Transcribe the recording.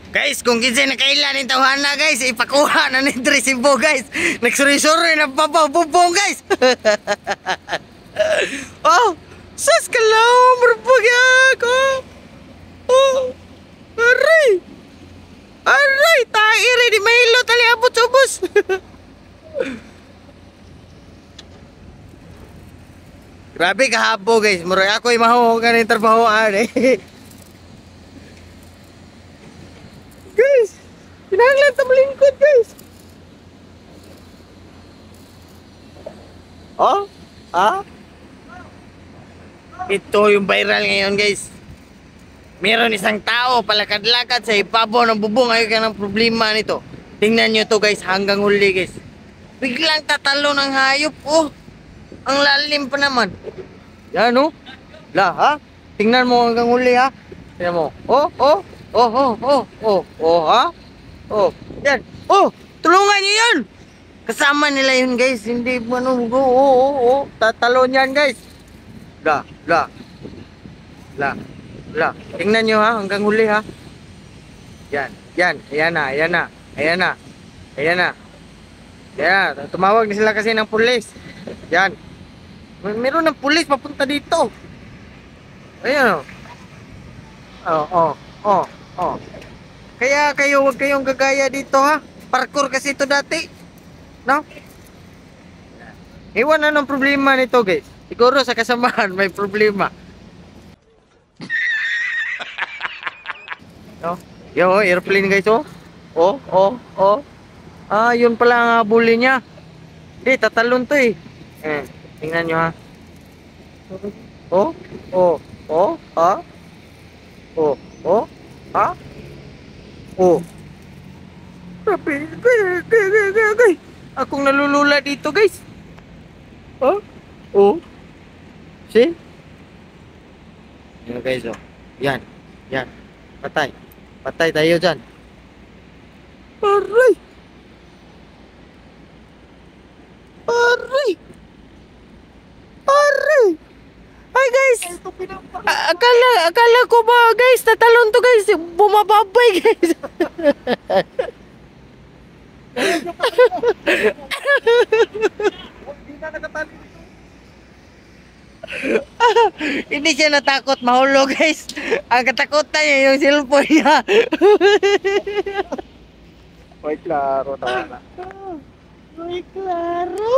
Guys, kung kinsay nakailan ng tawhana guys, ipakuha na ni resibo guys. Nagsuri-suri na papabubong guys. Oh, sas kalaw, merbagyak. Oh, aray. Aray, tairi di mahilo tali abot subos. Grabe kahabo guys, muroy ako imaho ka ng trabahoan eh. Guys, pinanglan sa malingkod guys. Oh, ah? Ito yung viral ngayon guys. Meron isang tao palakad-lakad sa ibabaw ng bubong. Ayaw ka ng problema nito. Tingnan nyo to guys hanggang huli guys. Biglang tatalo ng hayop. Oh, ang lalim pa naman. Yan oh. La ha? Tingnan mo hanggang huli ha. Tingnan mo. Oh, oh. Oh, oh, oh, oh, oh, ha? Oh, yan. Oh, tulungan nyo yun. Kasama nila yun guys. Hindi ano, oh, oh, oh. Tatalon yan guys. La, la. La, la. Tingnan nyo ha, hanggang huli ha. Yan, yan. Ayan na, ayan na. Ayan na. Ayan na. Yan, tumawag na sila kasi ng pulis. Yan. Meron ng pulis papunta dito. Ayan o. Oh, oh, oh. Oh. Kaya kayo wag kayong gagaya dito ha. Parkour kasi ito dati. No? Iwan na ng problema nito guys. Siguro sa kasamahan may problema. No? Yo, airplane guys oh. Oh, oh, oh. Ah, yun pala ang habulin niya. Hindi, tatalon to eh. Tingnan nyo ha. Oh, oh, oh, ha? Oh, oh. Ha? Oh. Grabe. Akong nalulula dito, guys. Oh. Oh. See? Yan, guys, oh. Yan. Yan. Patay. Patay tayo dyan. Aray. Aray. Aray. Ay guys, akala ko ba guys, tatalon to guys, bumababay guys. Hindi siya natakot mahulog guys. Ang katakutan niya yung cellphone niya. Ay, klaro, tama na. Ay, klaro.